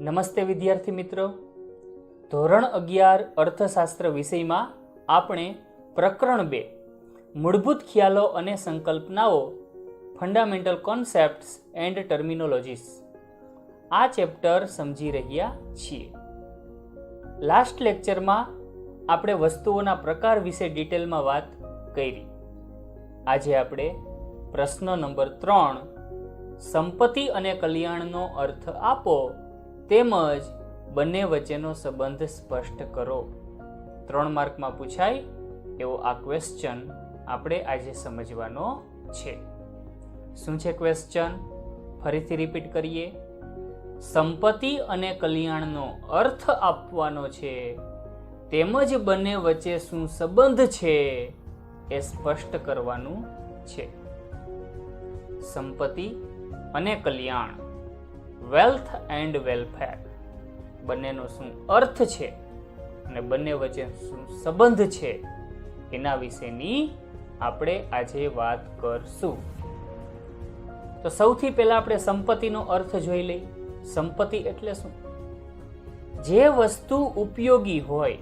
નમસ્તે વિદ્યાર્થી મિત્રો, ધોરણ 11 અર્થશાસ્ત્ર વિષયમાં આપણે પ્રકરણ 2 મૂળભૂત ખ્યાલો અને સંકલ્પનાઓ ફંડામેન્ટલ કોન્સેપ્ટ્સ એન્ડ ટર્મિનોલોજીસ આ ચેપ્ટર સમજી રહ્યા છીએ. લાસ્ટ લેક્ચરમાં આપણે વસ્તુઓના પ્રકાર વિશે ડિટેલમાં વાત કરી. આજે આપણે પ્રશ્ન નંબર 3 સંપત્તિ અને કલ્યાણનો અર્થ આપો તેમજ બંને વચ્ચેનો સંબંધ સ્પષ્ટ કરો 3 માર્કમાં પૂછાય એવો આ ક્વેશ્ચન આપણે આજે સમજવાનો છે. શું છે ક્વેશ્ચન? ફરીથી રિપીટ કરીએ. સંપત્તિ અને કલ્યાણનો અર્થ આપવાનો છે તેમજ બંને વચ્ચે શું સંબંધ છે એ સ્પષ્ટ કરવાનું છે. સંપત્તિ અને કલ્યાણ, વેલ્થ એન્ડ વેલફેર, બંનેનો શું અર્થ છે અને બંને વચ્ચે શું સંબંધ છે એના વિશેની આપણે આજે વાત કરશું. તો સૌથી પહેલા આપણે સંપત્તિનો અર્થ જોઈ લઈએ. સંપત્તિ એટલે શું? જે વસ્તુ ઉપયોગી હોય,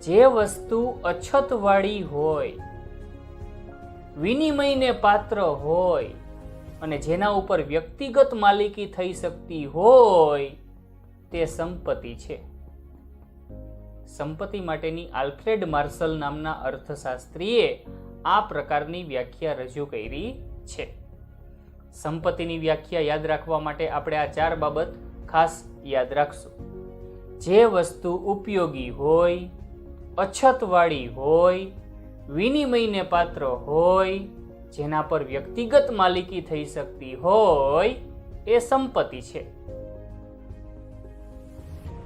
જે વસ્તુ અછતવાળી હોય, વિનિમયને પાત્ર હોય અને જેના ઉપર વ્યક્તિગત માલિકી થઈ શકતી હોય તે સંપત્તિ છે. સંપત્તિ માટેની આલ્ફ્રેડ માર્શલ નામના અર્થશાસ્ત્રીએ આ પ્રકારની વ્યાખ્યા રજૂ કરી છે. સંપત્તિની વ્યાખ્યા યાદ રાખવા માટે આપણે આ 4 બાબત ખાસ યાદ રાખશું. જે વસ્તુ ઉપયોગી હોય, અછતવાળી હોય, વિનિમયને પાત્ર હોય, જેના પર વ્યક્તિગત માલિકી થઈ શકતી હોય એ સંપત્તિ છે.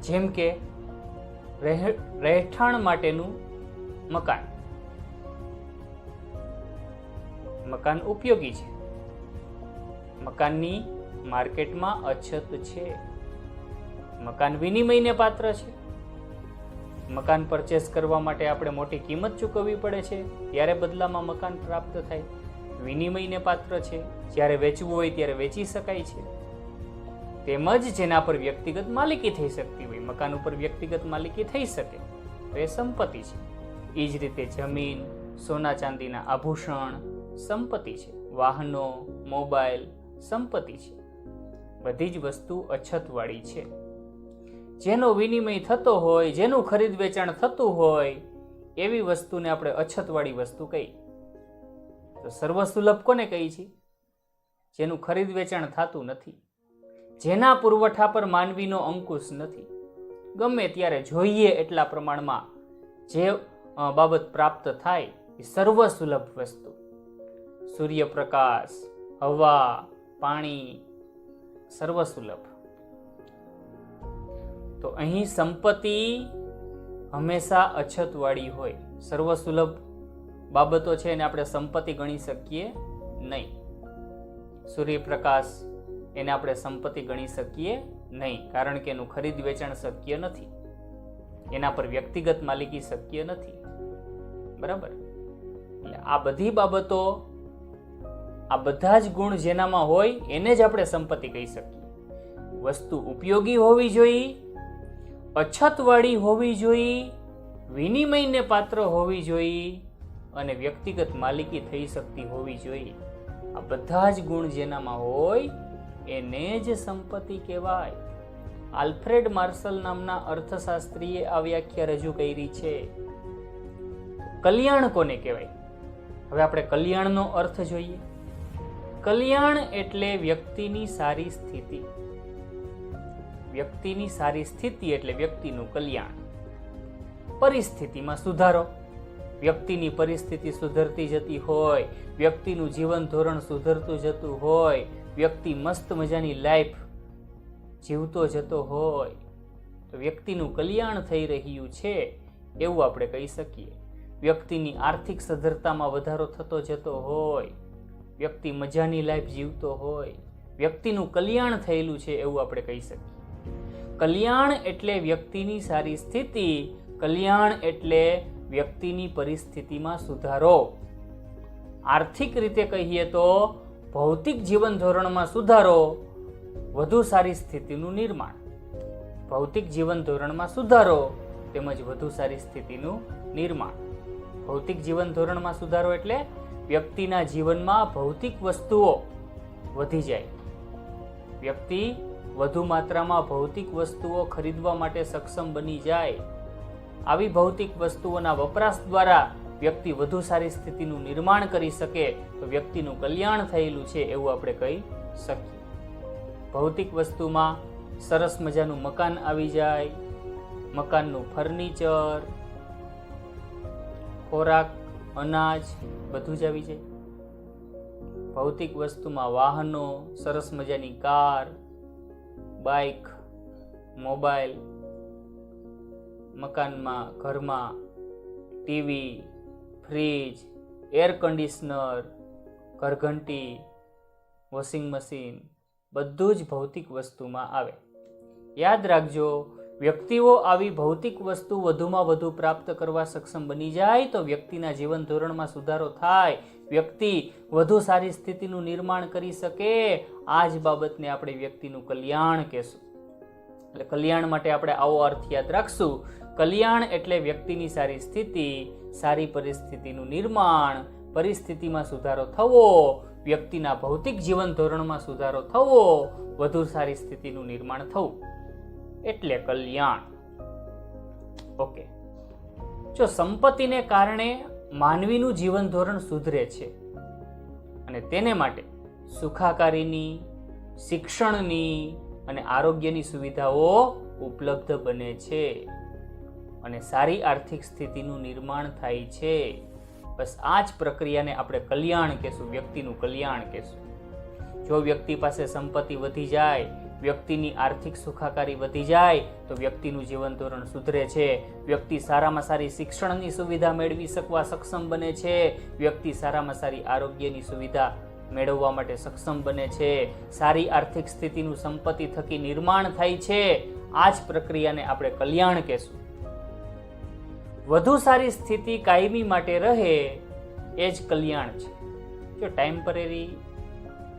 જેમ કે રહેઠાણ માટેનું મકાન. મકાન ઉપયોગી છે, મકાનની માર્કેટમાં અછત છે, મકાન વિનિમયને પાત્ર છે, મકાન પરચેસ કરવા માટે આપણે મોટી કિંમત ચૂકવવી પડે છે ત્યારે બદલામાં મકાન પ્રાપ્ત થાય. વિનિમયને પાત્ર છે, જ્યારે વેચવું હોય ત્યારે વેચી શકાય છે. તેમજ જેના પર વ્યક્તિગત માલિકી થઈ શકતી હોય, મકાન ઉપર વ્યક્તિગત માલિકી થઈ શકે તો એ સંપત્તિ છે. એ જ રીતે જમીન, સોના ચાંદીના આભૂષણ સંપત્તિ છે, વાહનો, મોબાઈલ સંપત્તિ છે. બધી જ વસ્તુ અછતવાળી છે. જેનો વિનિમય થતો હોય, જેનું ખરીદ વેચાણ થતું હોય એવી વસ્તુને આપણે અછતવાળી વસ્તુ કહી. તો સર્વસુલભ કોને કહી છે? જેનું ખરીદ વેચાણ થતું નથી, જેના પુરવઠા પર માનવીનો અંકુશ નથી, ગમે ત્યારે જોઈએ એટલા પ્રમાણમાં જે બાબત પ્રાપ્ત થાય એ સર્વસુલભ વસ્તુ. સૂર્યપ્રકાશ, હવા, પાણી સર્વસુલભ. તો અહીં સંપત્તિ હંમેશા અછતવાળી હોય. સર્વસુલભ બાબતો છે એને આપણે સંપત્તિ ગણી શકીએ નહીં. સૂર્યપ્રકાશ એને આપણે સંપત્તિ ગણી શકીએ નહીં, કારણ કે એનું ખરીદ વેચાણ શક્ય નથી, એના પર વ્યક્તિગત માલિકી શક્ય નથી. બરાબર? એટલે આ બધી બાબતો, આ બધા જ ગુણ જેનામાં હોય એને જ આપણે સંપત્તિ કહી શકીએ. વસ્તુ ઉપયોગી હોવી જોઈએ, અછતવાળી હોવી જોઈએ, વિનિમયને પાત્ર હોવી જોઈએ અને વ્યક્તિગત માલિકી થઈ શકતી હોવી જોઈએ. આ બધા જ ગુણ જેનામાં હોય એને જ સંપત્તિ કહેવાય. આલ્ફ્રેડ માર્શલ નામના અર્થશાસ્ત્રીએ આ વ્યાખ્યા રજૂ કરી છે. કલ્યાણ કોને કહેવાય? હવે આપણે કલ્યાણનો અર્થ જોઈએ. કલ્યાણ એટલે વ્યક્તિની સારી સ્થિતિ. વ્યક્તિની સારી સ્થિતિ એટલે વ્યક્તિનું કલ્યાણ. પરિસ્થિતિમાં સુધારો. વ્યક્તિની પરિસ્થિતિ સુધરતી જતી હોય, વ્યક્તિનું જીવન ધોરણ સુધરતું જતું હોય, વ્યક્તિ મસ્ત મજાની લાઈફ જીવતો જતો હોય તો વ્યક્તિનું કલ્યાણ થઈ રહ્યું છે એવું આપણે કહી શકીએ. વ્યક્તિની આર્થિક સદ્ધરતામાં વધારો થતો જતો હોય, વ્યક્તિ મજાની લાઈફ જીવતો હોય, વ્યક્તિનું કલ્યાણ થયેલું છે એવું આપણે કહી શકીએ. કલ્યાણ એટલે વ્યક્તિની સારી સ્થિતિ. કલ્યાણ એટલે વ્યક્તિની પરિસ્થિતિમાં સુધારો. આર્થિક રીતે કહીએ તો ભૌતિક જીવન ધોરણમાં સુધારો, વધુ સારી સ્થિતિનું નિર્માણ. ભૌતિક જીવન ધોરણમાં સુધારો તેમજ વધુ સારી સ્થિતિનું નિર્માણ. ભૌતિક જીવન ધોરણમાં સુધારો એટલે વ્યક્તિના જીવનમાં ભૌતિક વસ્તુઓ વધી જાય, વ્યક્તિ વધુ માત્રામાં ભૌતિક વસ્તુઓ ખરીદવા માટે સક્ષમ બની જાય. આવી ભૌતિક વસ્તુઓના વપરાશ દ્વારા વ્યક્તિ વધુ સારી સ્થિતિનું નિર્માણ કરી શકે તો વ્યક્તિનું કલ્યાણ થયેલું છે એવું આપણે કહી શકીએ. ભૌતિક વસ્તુમાં સરસ મજાનું મકાન આવી જાય, મકાનનું ફર્નિચર, ખોરાક, અનાજ બધું જ આવી જાય. ભૌતિક વસ્તુમાં વાહનો, સરસ મજાની કાર, બાઇક, મોબાઈલ, મકાનમાં ઘરમાં ટીવી, ફ્રીજ, એર કન્ડિશનર, ઘરઘંટી, વોશિંગ મશીન બધું જ ભૌતિક વસ્તુમાં આવે. યાદ રાખજો, વ્યક્તિઓ આવી ભૌતિક વસ્તુ વધુમાં વધુ પ્રાપ્ત કરવા સક્ષમ બની જાય તો વ્યક્તિના જીવન ધોરણમાં સુધારો થાય, વ્યક્તિ વધુ સારી સ્થિતિનું નિર્માણ કરી શકે. આ જ બાબતને આપણે વ્યક્તિનું કલ્યાણ કહેશું. એટલે કલ્યાણ માટે આપણે આવો અર્થ યાદ રાખશું. કલ્યાણ એટલે વ્યક્તિની સારી સ્થિતિ, સારી પરિસ્થિતિનું નિર્માણ, પરિસ્થિતિમાં સુધારો થવો, વ્યક્તિના ભૌતિક જીવન ધોરણમાં સુધારો થવો, વધુ સારી સ્થિતિનું નિર્માણ થવું એટલે કલ્યાણ. ઓકે, જો સંપત્તિને કારણે માનવીનું જીવન ધોરણ સુધરે છે અને તેને માટે સુખાકારીની, શિક્ષણની અને આરોગ્યની સુવિધાઓ ઉપલબ્ધ બને છે અને સારી આર્થિક સ્થિતિનું નિર્માણ થાય છે, બસ આ જ પ્રક્રિયાને આપણે કલ્યાણ કહેશું, વ્યક્તિનું કલ્યાણ કહેશું. જો વ્યક્તિ પાસે સંપત્તિ વધી જાય, વ્યક્તિની આર્થિક સુખાકારી વધી જાય તો વ્યક્તિનું જીવન ધોરણ સુધરે છે, વ્યક્તિ સારામાં સારી શિક્ષણની સુવિધા મેળવી શકવા સક્ષમ બને છે, વ્યક્તિ સારામાં સારી આરોગ્યની સુવિધા મેળવવા માટે સક્ષમ બને છે, સારી આર્થિક સ્થિતિનું સંપત્તિ થકી નિર્માણ થાય છે. આ જ પ્રક્રિયાને આપણે કલ્યાણ કહેશું. વધુ સારી સ્થિતિ કાયમી માટે રહે એ જ કલ્યાણ છે. જો ટેમ્પરરી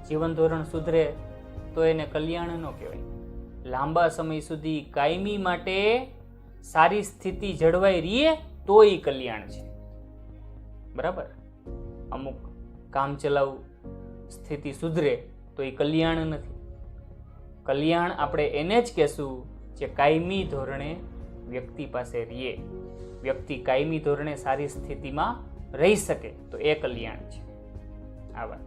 જીવન ધોરણ સુધરે તો એને કલ્યાણ ન કહેવાય. લાંબા સમય સુધી કાયમી માટે સારી સ્થિતિ જળવાઈ રહીએ તો એ કલ્યાણ છે. બરાબર, અમુક કામચલાઉ સ્થિતિ સુધરે તો એ કલ્યાણ નથી. કલ્યાણ આપણે એને જ કહેશું જે કાયમી ધોરણે વ્યક્તિ પાસે રહીએ, વ્યક્તિ કાયમી ધોરણે સારી સ્થિતિમાં રહી શકે તો એ કલ્યાણ છે. આ વાત.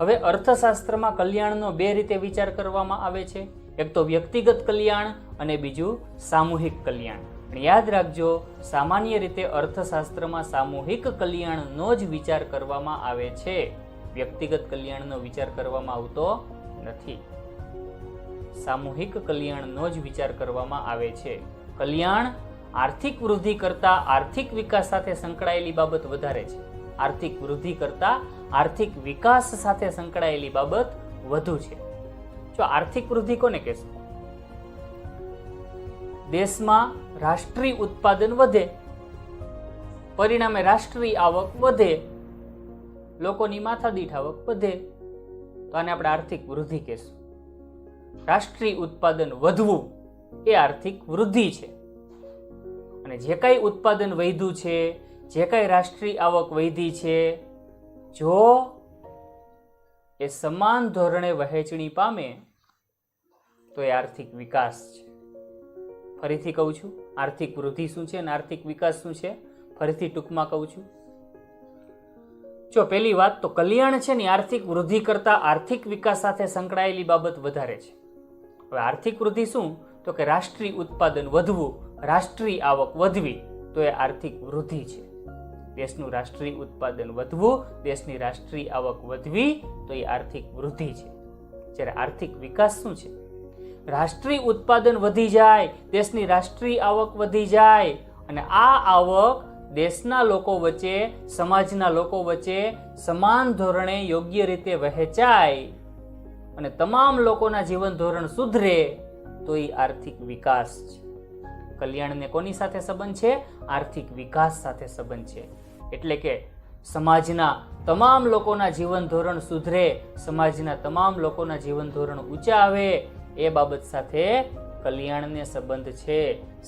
હવે અર્થશાસ્ત્રમાં કલ્યાણનો બે રીતે વિચાર કરવામાં આવે છે. એક તો વ્યક્તિગત કલ્યાણ અને બીજું સામૂહિક કલ્યાણ. યાદ રાખજો, સામાન્ય રીતે અર્થશાસ્ત્રમાં સામૂહિક કલ્યાણનો જ વિચાર કરવામાં આવે છે, વ્યક્તિગત કલ્યાણનો વિચાર કરવામાં આવતો નથી. સામૂહિક કલ્યાણનો જ વિચાર કરવામાં આવે છે. કલ્યાણ આર્થિક વૃદ્ધિ કરતા આર્થિક વિકાસ સાથે સંકળાયેલી બાબત વધારે છે. આર્થિક વૃદ્ધિ કરતા આર્થિક વિકાસ સાથે સંકળાયેલી બાબત વધુ છે. જો આર્થિક વૃદ્ધિ કોને કહેશું? દેશમાં રાષ્ટ્રીય ઉત્પાદન વધે, પરિણામે રાષ્ટ્રીય આવક વધે, લોકોની માથાદીઠ આવક વધે તો આને આપણે આર્થિક વૃદ્ધિ કહેશું. રાષ્ટ્રીય ઉત્પાદન વધવું એ આર્થિક વૃદ્ધિ છે. અને જે કાંઈ ઉત્પાદન વધ્યું છે, જે કાંઈ રાષ્ટ્રીય આવક વધી છે, જો એ સમાન ધોરણે વહેંચણી પામે તો એ આર્થિક વિકાસ છે. ફરીથી કહું છું, આર્થિક વૃદ્ધિ શું છે અને આર્થિક વિકાસ શું છે, ફરીથી ટૂંકમાં કહું છું. જો પહેલી વાત તો કલ્યાણ છે ને આર્થિક વૃદ્ધિ કરતા આર્થિક વિકાસ સાથે સંકળાયેલી બાબત વધારે છે. હવે આર્થિક વૃદ્ધિ શું? તો કે રાષ્ટ્રીય ઉત્પાદન વધવું, રાષ્ટ્રીય આવક વધવી તો એ આર્થિક વૃદ્ધિ છે. દેશનું રાષ્ટ્રીય ઉત્પાદન વધવું, દેશની રાષ્ટ્રીય આવક વધવી તો એ આર્થિક વૃદ્ધિ છે. જ્યારે આર્થિક વિકાસ શું છે? રાષ્ટ્રીય ઉત્પાદન વધી જાય, દેશની રાષ્ટ્રીય આવક વધી જાય અને આ આવક દેશના લોકો વચ્ચે, સમાજના લોકો વચ્ચે સમાન ધોરણે યોગ્ય રીતે વહેંચાય અને તમામ લોકોના જીવન ધોરણ સુધરે તો એ આર્થિક વિકાસ છે. કલ્યાણને કોની સાથે સંબંધ છે? આર્થિક વિકાસ સાથે સંબંધ છે. એટલે કે સમાજના તમામ લોકોના જીવન ધોરણ સુધરે, સમાજના તમામ લોકોના જીવન ધોરણ ઊંચા આવે, એ બાબત સાથે કલ્યાણને સંબંધ છે.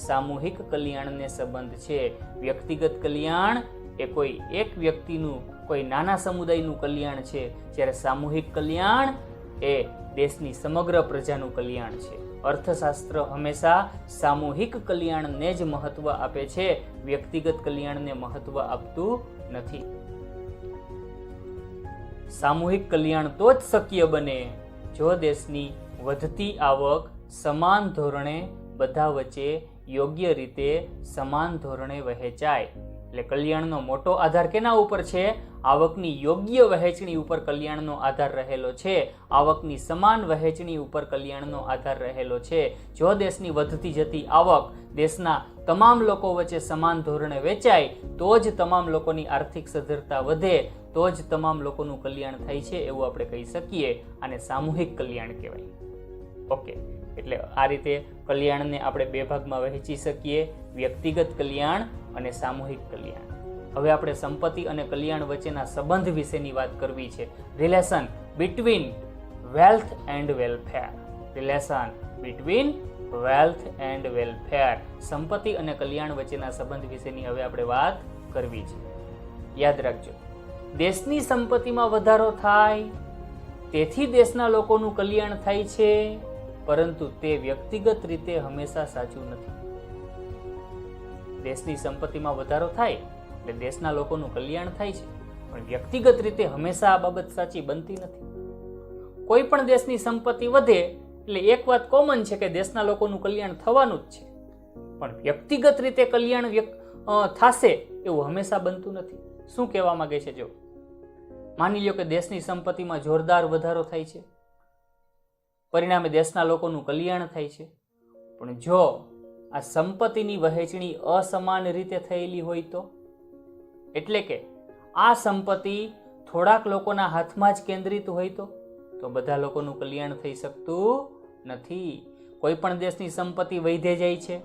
સામૂહિક કલ્યાણને સંબંધ છે. વ્યક્તિગત કલ્યાણ એ કોઈ એક વ્યક્તિનું, કોઈ નાના સમુદાયનું કલ્યાણ છે, જ્યારે સામૂહિક કલ્યાણ એ દેશની સમગ્ર પ્રજાનું કલ્યાણ છે. અર્થશાસ્ત્ર હંમેશા સામૂહિક કલ્યાણને જ મહત્વ આપે છે, વ્યક્તિગત કલ્યાણને મહત્વ આપતું નથી. સામૂહિક કલ્યાણ તો જ શક્ય બને જો દેશની વધતી આવક સમાન ધોરણે બધા વચ્ચે યોગ્ય રીતે સમાન ધોરણે વહેંચાય. એટલે કલ્યાણનો મોટો આધાર કેના ઉપર છે? આવકની યોગ્ય વહેંચણી ઉપર કલ્યાણનો આધાર રહેલો છે. આવકની સમાન વહેંચણી ઉપર કલ્યાણનો આધાર રહેલો છે. જો દેશની વધતી જતી આવક દેશના તમામ લોકો વચ્ચે સમાન ધોરણે વેચાય તો જ તમામ લોકોની આર્થિક સદ્ધરતા વધે, તો જ તમામ લોકોનું કલ્યાણ થાય છે, એવું આપણે કહી શકીએ. અને સામૂહિક કલ્યાણ કહેવાય. ઓકે, એટલે આ રીતે કલ્યાણને આપણે બે ભાગમાં વહેંચી શકીએ, વ્યક્તિગત કલ્યાણ અને સામૂહિક કલ્યાણ. હવે આપણે સંપત્તિ અને કલ્યાણ વચ્ચેના સંબંધ વિશેની વાત કરવી છે. Relation between wealth and welfare. Relation between wealth and welfare. સંપત્તિ અને કલ્યાણ વચ્ચેના સંબંધ વિશેની હવે આપણે વાત કરવી છે. યાદ રાખજો, દેશની સંપત્તિમાં વધારો થાય તેથી દેશના લોકોનું કલ્યાણ થાય છે, પરંતુ તે વ્યક્તિગત રીતે હંમેશા સાચું નથી. દેશની સંપત્તિમાં વધારો થાય એટલે દેશના લોકોનું કલ્યાણ થાય છે, પણ વ્યક્તિગત રીતે હંમેશા આ બાબત સાચી બનતી નથી. કોઈ પણ દેશની સંપત્તિ વધે એટલે એક વાત કોમન છે કે દેશના લોકોનું કલ્યાણ થવાનું જ છે, પણ વ્યક્તિગત રીતે કલ્યાણ થશે એવું હંમેશા બનતું નથી. શું કહેવા માંગે છે? જો માની લ્યો કે દેશની સંપત્તિમાં જોરદાર વધારો થાય છે, પરિણામે દેશના લોકોનું કલ્યાણ થાય છે, પણ જો આ સંપત્તિની વહેંચણી અસમાન રીતે થયેલી હોય તો, એટલે કે આ સંપત્તિ થોડાક લોકોના હાથમાં જ કેન્દ્રિત હોય તો બધા લોકોનું કલ્યાણ થઈ શકતું નથી. કોઈ પણ દેશની સંપત્તિ વધી જાય છે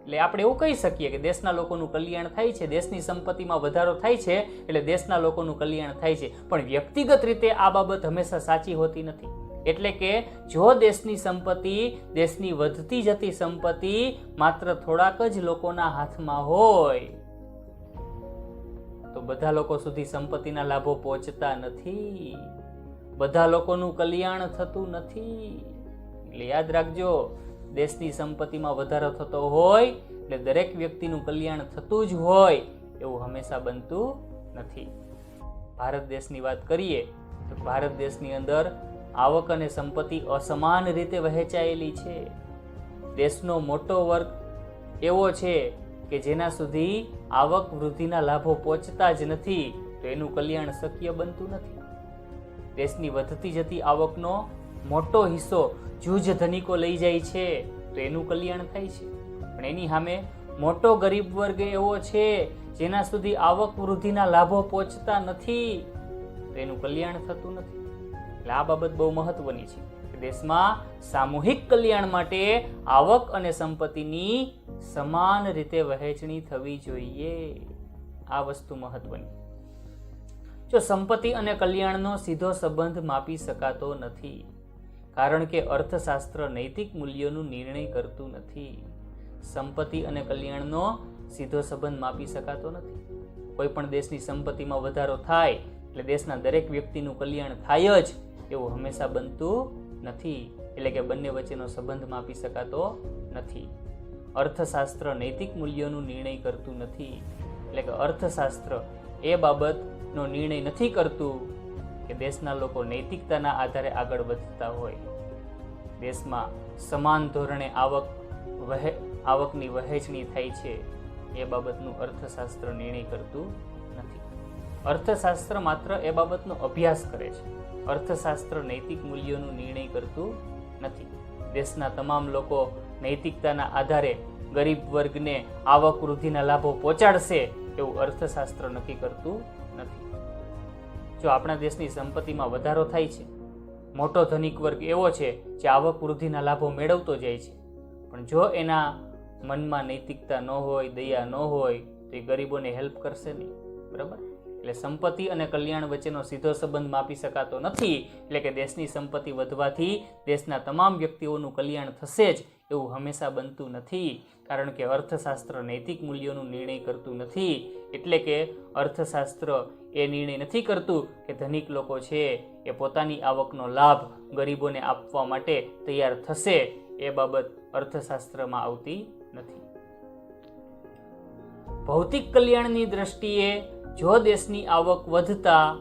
એટલે આપણે એવું કહી શકીએ કે દેશના લોકોનું કલ્યાણ થાય છે, દેશની સંપત્તિમાં વધારો થાય છે એટલે દેશના લોકોનું કલ્યાણ થાય છે, પણ વ્યક્તિગત રીતે આ બાબત હંમેશા સાચી હોતી નથી. એટલે કે જો દેશની સંપત્તિ, દેશની વધતી જતી સંપત્તિ માત્ર થોડાક જ લોકોના હાથમાં હોય તો બધા લોકો સુધી સંપત્તિના લાભો પહોંચતા નથી, બધા લોકોનું કલ્યાણ થતું નથી. એટલે યાદ રાખજો, દેશની સંપત્તિમાં વધારો થતો હોય એટલે દરેક વ્યક્તિનું કલ્યાણ થતું જ હોય એવું હંમેશા બનતું નથી. ભારત દેશની વાત કરીએ તો ભારત દેશની અંદર આવક અને સંપત્તિ અસમાન રીતે વહેંચાયેલી છે. દેશનો મોટો વર્ગ એવો છે કે જેના સુધી આવક વૃદ્ધિના લાભો પહોંચતા જ નથી, તો એનું કલ્યાણ શક્ય બનતું નથી. દેશની વધતી જતી આવકનો મોટો હિસ્સો જૂજ ધનિકો લઈ જાય છે તો એનું કલ્યાણ થાય છે, પણ એની સામે મોટો ગરીબ વર્ગ એવો છે જેના સુધી આવક વૃદ્ધિના લાભો પહોંચતા નથી તો એનું કલ્યાણ થતું નથી. એટલે આ બાબત બહુ મહત્વની છે કે દેશમાં સામૂહિક કલ્યાણ માટે આવક અને સંપત્તિની સમાન રીતે વહેંચણી થવી જોઈએ. આ વસ્તુ મહત્વની. જો સંપત્તિ અને કલ્યાણનો સીધો સંબંધ માપી શકાતો નથી, કારણ કે અર્થશાસ્ત્ર નૈતિક મૂલ્યોનું નિર્ણય કરતું નથી. સંપત્તિ અને કલ્યાણનો સીધો સંબંધ માપી શકાતો નથી. કોઈ પણ દેશની સંપત્તિમાં વધારો થાય એટલે દેશના દરેક વ્યક્તિનું કલ્યાણ થાય જ એવું હંમેશા બનતું નથી. એટલે કે બંને વચ્ચેનો સંબંધ માપી શકાતો નથી. અર્થશાસ્ત્ર નૈતિક મૂલ્યોનું નિર્ણય કરતું નથી. એટલે કે અર્થશાસ્ત્ર એ બાબતનો નિર્ણય નથી કરતું કે દેશના લોકો નૈતિકતાના આધારે આગળ વધતા હોય. દેશમાં સમાન ધોરણે આવકની વહેંચણી થાય છે એ બાબતનું અર્થશાસ્ત્ર નિર્ણય કરતું નથી. અર્થશાસ્ત્ર માત્ર એ બાબતનો અભ્યાસ કરે છે. અર્થશાસ્ત્ર નૈતિક મૂલ્યોનું નિર્ણય કરતું નથી. દેશના તમામ લોકો નૈતિકતાના આધારે ગરીબ વર્ગને આવક વૃદ્ધિના લાભો પહોંચાડશે એવું અર્થશાસ્ત્ર નક્કી કરતું નથી. જો આપણા દેશની સંપત્તિમાં વધારો થાય છે, મોટો ધનિક વર્ગ એવો છે જે આવક વૃદ્ધિના લાભો મેળવતો જાય છે, પણ જો એના મનમાં નૈતિકતા ન હોય, દયા ન હોય તો એ ગરીબોને હેલ્પ કરશે નહીં. બરાબર? એટલે સંપત્તિ અને કલ્યાણ વચ્ચેનો સીધો સંબંધ માપી શકાતો નથી. એટલે કે દેશની સંપત્તિ વધવાથી દેશના તમામ વ્યક્તિઓનું કલ્યાણ થશે જ એવું હંમેશા બનતું નથી. કારણ કે અર્થશાસ્ત્ર નૈતિક મૂલ્યોનું નિર્ણય કરતું નથી. એટલે કે અર્થશાસ્ત્ર એ નિર્ણય નથી કરતું કે ધનિક લોકો છે એ પોતાની આવકનો લાભ ગરીબોને આપવા માટે તૈયાર થશે. એ બાબત અર્થશાસ્ત્રમાં આવતી નથી. ભૌતિક કલ્યાણની દ્રષ્ટિએ જો દેશની આવક વધતા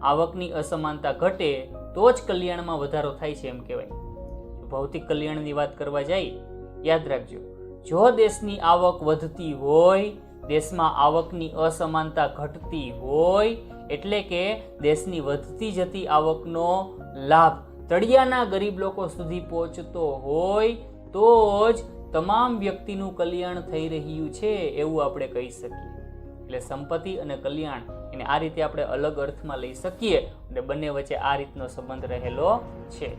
આવકની અસમાનતા ઘટે તો જ કલ્યાણમાં વધારો થાય છે એમ કહેવાય. ભૌતિક કલ્યાણની વાત કરવા જાય, યાદ રાખજો, જો દેશની આવક વધતી હોય, દેશમાં આવકની અસમાનતા ઘટતી હોય, એટલે કે દેશની વધતી જતી આવકનો લાભ તળિયાના ગરીબ લોકો સુધી પહોંચતો હોય તો જ તમામ વ્યક્તિનું કલ્યાણ થઈ રહ્યું છે એવું આપણે કહી શકીએ. એટલે સંપત્તિ અને કલ્યાણ એને આ રીતે આપણે અલગ અર્થમાં લઈ શકીએ અને બંને વચ્ચે આ રીતનો સંબંધ રહેલો છે.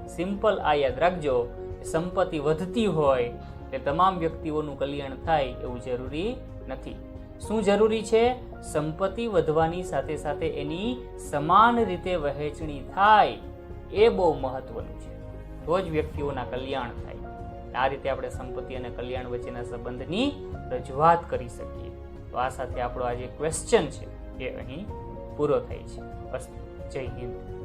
સિમ્પલ આ યાદ રાખજો, સંપત્તિ વધતી હોય તે તમામ વ્યક્તિઓનું કલ્યાણ થાય એવું જરૂરી નથી. શું જરૂરી છે? સંપત્તિ વધવાની સાથે સાથે એની સમાન રીતે વહેંચણી થાય, એ બહુ મહત્વનું છે. તો જ વ્યક્તિઓના કલ્યાણ થાય. આ રીતે આપણે સંપત્તિ અને કલ્યાણ વચ્ચેના સંબંધની રજૂઆત કરી શકીએ. તો આ સાથે આપણો આ જે ક્વેશ્ચન છે એ અહીં પૂરો થાય છે. અસ્તુ. જય હિન્દ.